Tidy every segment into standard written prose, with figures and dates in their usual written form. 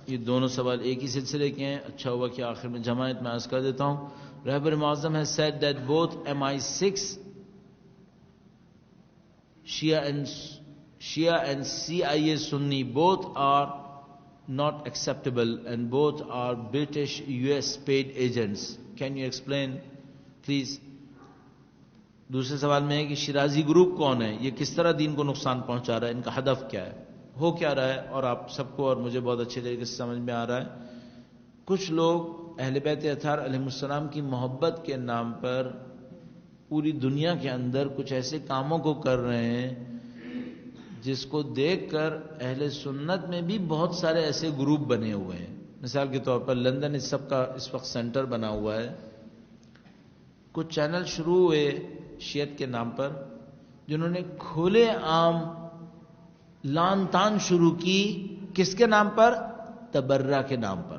یہ دونوں سوال ایک ہی سلسلے کے ہیں. اچھا ہوا کہ آخر میں جماعت میں عرض کر دیتا ہوں. رہبر معظم has said that both MI6 Shia and CIA Sunni both are not acceptable and both are British US paid agents. Can you explain please? دوسرے سوال میں ہے کہ شیرازی گروپ کون ہے, یہ کس طرح دین کو نقصان پہنچا رہا ہے, ان کا ہدف کیا ہے, ہو کیا رہا ہے, اور آپ سب کو اور مجھے بہت اچھے طریقے سے سمجھ میں آ رہا ہے. کچھ لوگ اہل بیت اطہار علیہ السلام کی محبت کے نام پر پوری دنیا کے اندر کچھ ایسے کاموں کو کر رہے ہیں جس کو دیکھ کر اہل سنت میں بھی بہت سارے ایسے گروپ بنے ہوئے ہیں. مثال کے طور پر لندن اس سب کا اس وقت سینٹر بنا ہوا ہے. کچھ چینل شروع ہوئے شیعت کے نام پر جنہوں نے کھلے عام لان تان شروع کی. کس کے نام پر؟ تبرہ کے نام پر.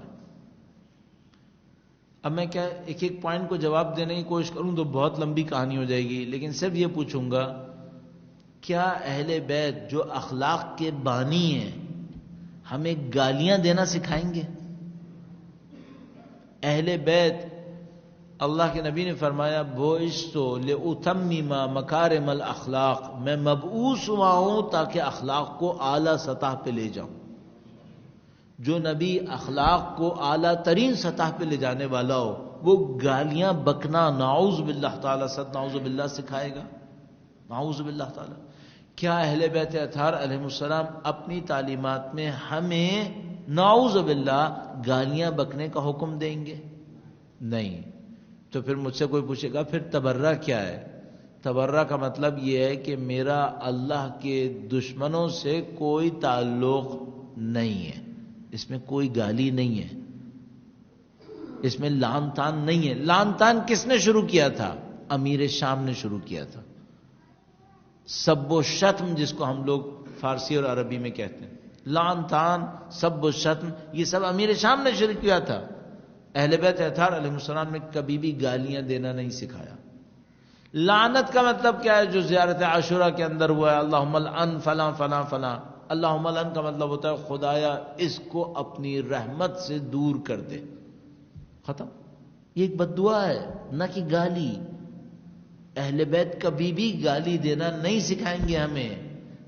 اب میں کیا ایک ایک پوائنٹ کو جواب دینے کی کوشش کروں تو بہت لمبی کہانی ہو جائے گی, لیکن صرف یہ پوچھوں گا کیا اہل بیت جو اخلاق کے بانی ہیں ہمیں گالیاں دینا سکھائیں گے؟ اہل بیت, اللہ کے نبی نے فرمایا بوئستو لأتمم مکارم الاخلاق, میں مبعوث ہوا ہوں تاکہ اخلاق کو اعلیٰ سطح پہ لے جاؤں. جو نبی اخلاق کو اعلیٰ ترین سطح پہ لے جانے والا ہو وہ گالیاں بکنا نعوذ باللہ تعالیٰ صد نعوذ باللہ سکھائے گا؟ نعوذ باللہ تعالیٰ. کیا اہل بیت اطہار علیہ السلام اپنی تعلیمات میں ہمیں نعوذ باللہ گالیاں بکنے کا حکم دیں گے؟ نہیں. تو پھر مجھ سے کوئی پوچھے گا پھر تبرہ کیا ہے؟ تبرہ کا مطلب یہ ہے کہ میرا اللہ کے دشمنوں سے کوئی تعلق نہیں ہے, اس میں کوئی گالی نہیں ہے, اس میں لعن طعن نہیں ہے. لعن طعن کس نے شروع کیا تھا؟ امیر شام نے شروع کیا تھا. سب و شتم جس کو ہم لوگ فارسی اور عربی میں کہتے ہیں, لعن طعن سب و شتم, یہ سب امیر شام نے شروع کیا تھا. اہل بیت اطہار علیہ السلام نے کبھی بھی گالیاں دینا نہیں سکھایا. لعنت کا مطلب کیا ہے جو زیارت عاشورہ کے اندر ہوا ہے؟ اللہم لعن فلاں فلاں فلاں. اللہم لعن کا مطلب ہوتا ہے خدایا اس کو اپنی رحمت سے دور کر دے. ختم. یہ ایک بد دعا ہے, نہ کہ گالی. اہل بیت کبھی بھی گالی دینا نہیں سکھائیں گے ہمیں.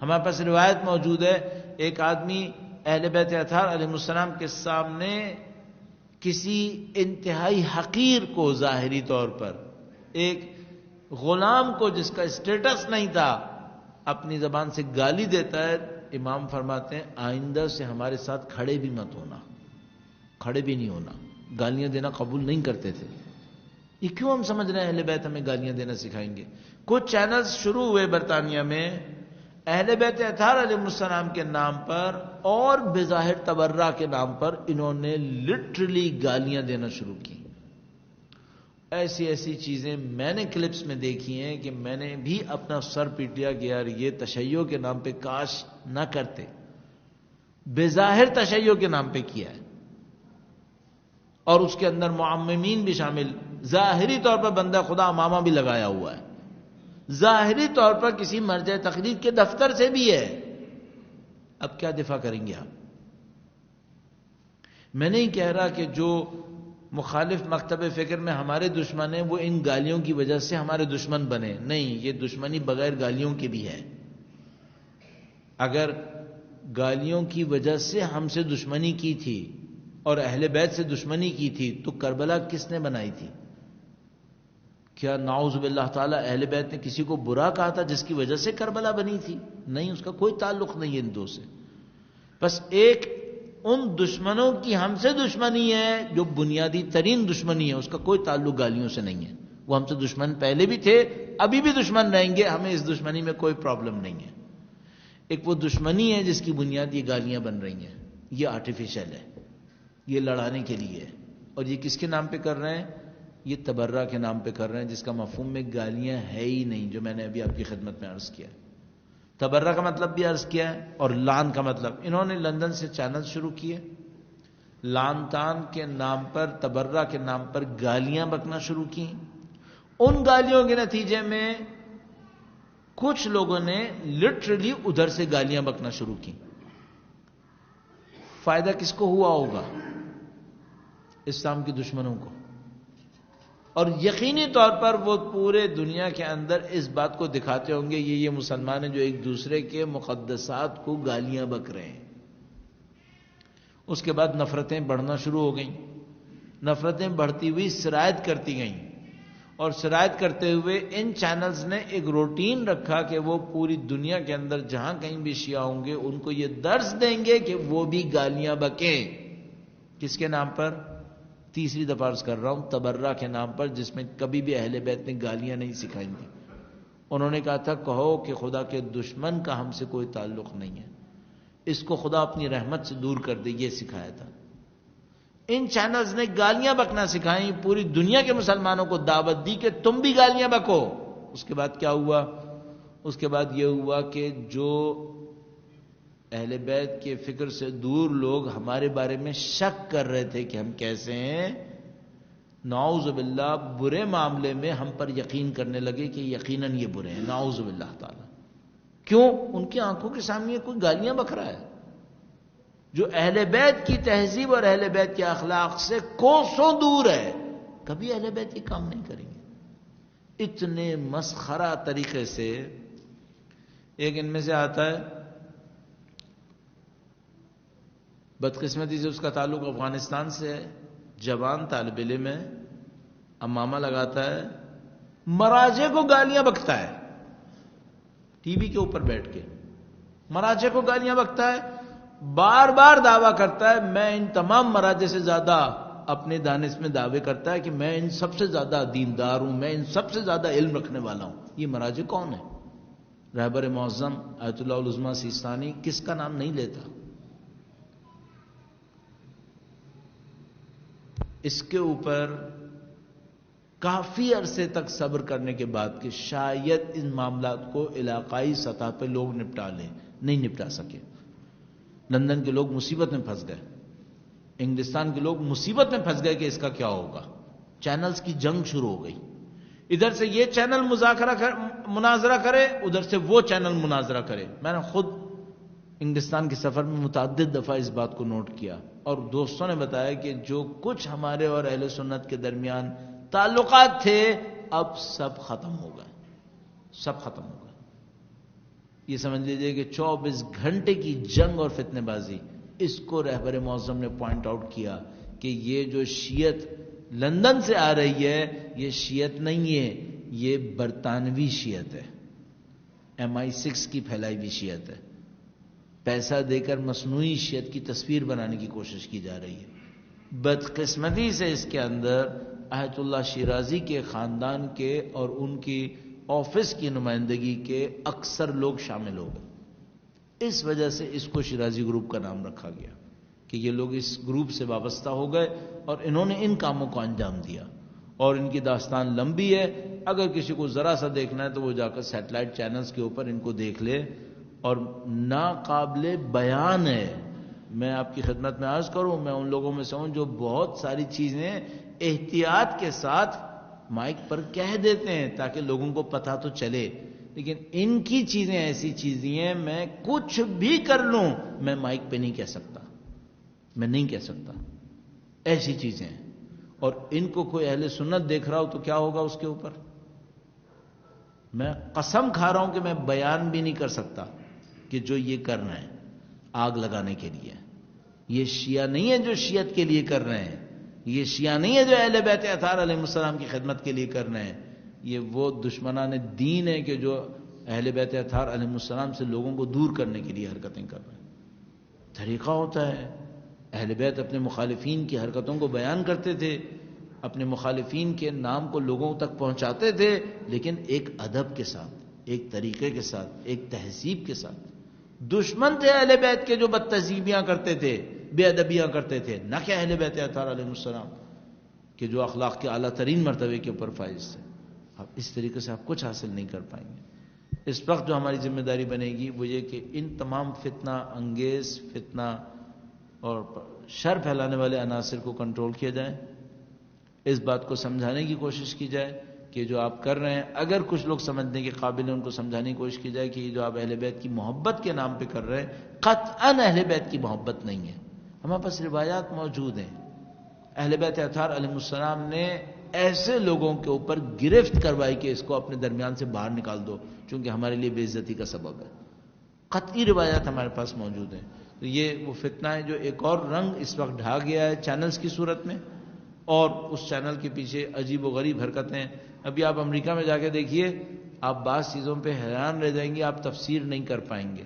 ہمارے پاس روایت موجود ہے, ایک آدمی اہل بیت اطہار علیہ السلام کے سامنے کسی انتہائی حقیر کو ظاہری طور پر, ایک غلام کو جس کا اسٹیٹس نہیں تھا, اپنی زبان سے گالی دیتا ہے. امام فرماتے ہیں آئندہ سے ہمارے ساتھ کھڑے بھی مت ہونا, کھڑے بھی نہیں ہونا. گالیاں دینا قبول نہیں کرتے تھے. یہ کیوں ہم سمجھ رہے ہیں اہل بیت ہمیں گالیاں دینا سکھائیں گے؟ کچھ چینلز شروع ہوئے برطانیہ میں اہل بیت اطہار علیہ السلام کے نام پر اور بظاہر تبرہ کے نام پر انہوں نے لٹرلی گالیاں دینا شروع کی. ایسی ایسی چیزیں میں نے کلپس میں دیکھی ہیں کہ میں نے بھی اپنا سر پیٹ لیا کہ یار یہ تشیع کے نام پہ کاش نہ کرتے. بظاہر تشیع کے نام پہ کیا ہے, اور اس کے اندر معممین بھی شامل. ظاہری طور پر بندہ خدا امامہ بھی لگایا ہوا ہے, ظاہری طور پر کسی مرجع تقلید کے دفتر سے بھی ہے. اب کیا دفاع کریں گے آپ؟ میں نہیں کہہ رہا کہ جو مخالف مکتب فکر میں ہمارے دشمن ہیں وہ ان گالیوں کی وجہ سے ہمارے دشمن بنے. نہیں, یہ دشمنی بغیر گالیوں کی بھی ہے. اگر گالیوں کی وجہ سے ہم سے دشمنی کی تھی اور اہل بیت سے دشمنی کی تھی تو کربلا کس نے بنائی تھی؟ کیا نعوذ باللہ تعالیٰ اہل بیت نے کسی کو برا کہا تھا جس کی وجہ سے کربلا بنی تھی؟ نہیں, اس کا کوئی تعلق نہیں ہے ان دو سے. بس ایک ان دشمنوں کی ہم سے دشمنی ہے جو بنیادی ترین دشمنی ہے, اس کا کوئی تعلق گالیوں سے نہیں ہے. وہ ہم سے دشمن پہلے بھی تھے, ابھی بھی دشمن رہیں گے, ہمیں اس دشمنی میں کوئی پرابلم نہیں ہے. ایک وہ دشمنی ہے جس کی بنیاد یہ گالیاں بن رہی ہیں, یہ آرٹیفیشل ہے, یہ لڑانے کے لیے ہے. اور یہ کس کے نام پہ کر رہے ہیں؟ یہ تبرہ کے نام پہ کر رہے ہیں جس کا مفہوم میں گالیاں ہے ہی نہیں, جو میں نے ابھی آپ کی خدمت میں عرض کیا. تبرہ کا مطلب بھی عرض کیا ہے, اور لعن کا مطلب. انہوں نے لندن سے چینل شروع کیے, لعن طعن کے نام پر, تبرہ کے نام پر گالیاں بکنا شروع کی. ان گالیوں کے نتیجے میں کچھ لوگوں نے لٹرلی ادھر سے گالیاں بکنا شروع کی. فائدہ کس کو ہوا ہوگا؟ اسلام کے دشمنوں کو. اور یقینی طور پر وہ پورے دنیا کے اندر اس بات کو دکھاتے ہوں گے یہ مسلمان ہیں جو ایک دوسرے کے مقدسات کو گالیاں بک رہے ہیں. اس کے بعد نفرتیں بڑھنا شروع ہو گئیں. نفرتیں بڑھتی ہوئی سرایت کرتی گئیں، اور سرایت کرتے ہوئے ان چینلز نے ایک روٹین رکھا کہ وہ پوری دنیا کے اندر جہاں کہیں بھی شیعہ ہوں گے ان کو یہ درس دیں گے کہ وہ بھی گالیاں بکیں. کس کے نام پر؟ تیسری دفعہ عرض کر رہا ہوں، تبرہ کے نام پر، جس میں کبھی بھی اہل بیت نے گالیاں نہیں سکھائیں گی. انہوں نے کہا تھا کہو کہ خدا کے دشمن کا ہم سے کوئی تعلق نہیں ہے، اس کو خدا اپنی رحمت سے دور کر دے، یہ سکھایا تھا. ان چینلز نے گالیاں بکنا سکھائیں، پوری دنیا کے مسلمانوں کو دعوت دی کہ تم بھی گالیاں بکو. اس کے بعد کیا ہوا؟ اس کے بعد یہ ہوا کہ جو اہل بیت کے فکر سے دور لوگ ہمارے بارے میں شک کر رہے تھے کہ ہم کیسے ہیں، نعوذ باللہ برے معاملے میں ہم پر یقین کرنے لگے کہ یقیناً یہ برے ہیں. نعوذ باللہ تعالی. کیوں؟ ان کی آنکھوں کے سامنے کوئی گالیاں بک رہا ہے جو اہل بیت کی تہذیب اور اہل بیت کے اخلاق سے کوسوں دور ہے. کبھی اہل بیت یہ کام نہیں کریں گے. اتنے مسخرہ طریقے سے. ایک ان میں سے آتا ہے، بدقسمتی سے اس کا تعلق افغانستان سے ہے، جوان طالب علم ہے، امامہ لگاتا ہے، مراجع کو گالیاں بکتا ہے، ٹی وی کے اوپر بیٹھ کے مراجع کو گالیاں بکتا ہے، بار بار دعویٰ کرتا ہے میں ان تمام مراجع سے زیادہ، اپنے دانش میں دعوے کرتا ہے کہ میں ان سب سے زیادہ دیندار ہوں، میں ان سب سے زیادہ علم رکھنے والا ہوں. یہ مراجع کون ہے؟ رہبر معظم آیت اللہ العظمی سیستانی. کس کا نام نہیں لیتا. اس کے اوپر کافی عرصے تک صبر کرنے کے بعد کہ شاید ان معاملات کو علاقائی سطح پہ لوگ نپٹا لیں، نہیں نپٹا سکے. لندن کے لوگ مصیبت میں پھنس گئے، انگلستان کے لوگ مصیبت میں پھنس گئے کہ اس کا کیا ہوگا. چینلز کی جنگ شروع ہو گئی. ادھر سے یہ چینل مناظرہ کرے، ادھر سے وہ چینل مناظرہ کرے. میں نے خود انگلستان کے سفر میں متعدد دفعہ اس بات کو نوٹ کیا، اور دوستوں نے بتایا کہ جو کچھ ہمارے اور اہل سنت کے درمیان تعلقات تھے اب سب ختم ہو گئے، سب ختم ہو گئے. یہ سمجھ لیجئے کہ 24 گھنٹے کی جنگ اور فتنے بازی. اس کو رہبر معظم نے پوائنٹ آؤٹ کیا کہ یہ جو شیعت لندن سے آ رہی ہے یہ شیعت نہیں ہے، یہ برطانوی شیعت ہے، MI6 کی پھیلائی ہوئی شیعت ہے. پیسہ دے کر مصنوعی شیعت کی تصویر بنانے کی کوشش کی جا رہی ہے. بدقسمتی سے اس کے اندر آیت اللہ شیرازی کے خاندان کے اور ان کی آفس کی نمائندگی کے اکثر لوگ شامل ہو گئے. اس وجہ سے اس کو شیرازی گروپ کا نام رکھا گیا کہ یہ لوگ اس گروپ سے وابستہ ہو گئے اور انہوں نے ان کاموں کو انجام دیا. اور ان کی داستان لمبی ہے، اگر کسی کو ذرا سا دیکھنا ہے تو وہ جا کر سیٹلائٹ چینلز کے اوپر ان کو دیکھ لے، اور ناقابل بیان ہے. میں آپ کی خدمت میں عرض کروں، میں ان لوگوں میں سے ہوں جو بہت ساری چیزیں احتیاط کے ساتھ مائک پر کہہ دیتے ہیں تاکہ لوگوں کو پتہ تو چلے، لیکن ان کی چیزیں ایسی چیزیں ہیں میں کچھ بھی کر لوں میں مائک پہ نہیں کہہ سکتا، میں نہیں کہہ سکتا. ایسی چیزیں ہیں. اور ان کو کوئی اہل سنت دیکھ رہا ہو تو کیا ہوگا اس کے اوپر؟ میں قسم کھا رہا ہوں کہ میں بیان بھی نہیں کر سکتا کہ جو یہ کر رہے ہیں آگ لگانے کے لیے. یہ شیعہ نہیں ہے جو شیعت کے لیے کر رہے ہیں، یہ شیعہ نہیں ہے جو اہل بیت اطہار علیہ السلام کی خدمت کے لیے کر رہے ہیں. یہ وہ دشمنان دین ہے کہ جو اہل بیت اطہار علیہ السلام سے لوگوں کو دور کرنے کے لیے حرکتیں کر رہے ہیں. طریقہ ہوتا ہے. اہل بیت اپنے مخالفین کی حرکتوں کو بیان کرتے تھے، اپنے مخالفین کے نام کو لوگوں تک پہنچاتے تھے، لیکن ایک ادب کے ساتھ، ایک طریقے کے ساتھ، ایک تہذیب کے ساتھ. دشمن تھے اہل بیت کے جو بد تہذیبیاں کرتے تھے، بے ادبیاں کرتے تھے، نہ کہ اہل بیت اطہار علیہ السلام کہ جو اخلاق کے اعلیٰ ترین مرتبے کے اوپر فائز تھے. اب اس طریقے سے آپ کچھ حاصل نہیں کر پائیں گے. اس وقت جو ہماری ذمہ داری بنے گی وہ یہ کہ ان تمام فتنہ انگیز، فتنہ اور شر پھیلانے والے عناصر کو کنٹرول کیا جائے. اس بات کو سمجھانے کی کوشش کی جائے کہ جو آپ کر رہے ہیں، اگر کچھ لوگ سمجھنے کے قابل ہیں ان کو سمجھانے کی کوشش کی جائے کہ یہ جو آپ اہل بیت کی محبت کے نام پہ کر رہے ہیں قطعاً اہل بیت کی محبت نہیں ہے. ہمارے پاس روایات موجود ہیں، اہل بیت اطہار علیہ السلام نے ایسے لوگوں کے اوپر گرفت کروائی کہ اس کو اپنے درمیان سے باہر نکال دو، چونکہ ہمارے لیے بے عزتی کا سبب ہے۔ قطعی روایات ہمارے پاس موجود ہیں۔ تو یہ وہ فتنہ ہے جو ایک اور رنگ اس وقت ڈھا گیا ہے چینلز کی صورت میں، اور اس چینل کے پیچھے عجیب و غریب حرکتیں۔ ابھی آپ امریکہ میں جا کے دیکھیے، آپ بعض چیزوں پہ حیران رہ جائیں گے، آپ تفسیر نہیں کر پائیں گے۔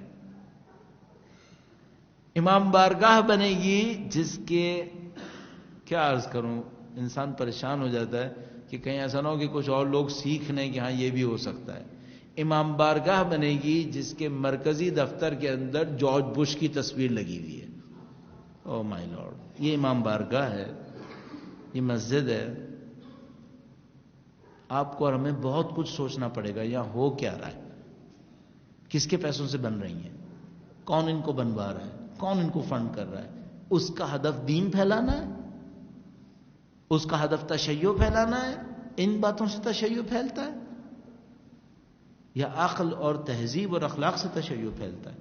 امام بارگاہ بنے گی جس کے، کیا عرض کروں، انسان پریشان ہو جاتا ہے کہ کہیں ایسا نہ ہو کہ کچھ اور لوگ سیکھ لیں کہ ہاں یہ بھی ہو سکتا ہے۔ امام بارگاہ بنے گی جس کے مرکزی دفتر کے اندر جارج بش کی تصویر لگی ہوئی ہے۔ او مائی لارڈ، یہ امام بارگاہ ہے، یہ مسجد ہے۔ آپ کو اور ہمیں بہت کچھ سوچنا پڑے گا یہاں ہو کیا رہا ہے، کس کے پیسوں سے بن رہی ہیں، کون ان کو بنوا رہا ہے، کون ان کو فنڈ کر رہا ہے۔ اس کا ہدف دین پھیلانا ہے، اس کا ہدف تشیع پھیلانا ہے، ان باتوں سے تشیع پھیلتا ہے، یا عقل اور تہذیب اور اخلاق سے تشیع پھیلتا ہے،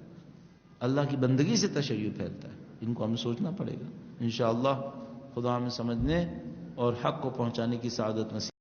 اللہ کی بندگی سے تشیع پھیلتا ہے۔ ان کو ہمیں سوچنا پڑے گا۔ انشاءاللہ خدا ہمیں سمجھنے اور حق کو پہنچانے کی سعادت نصیب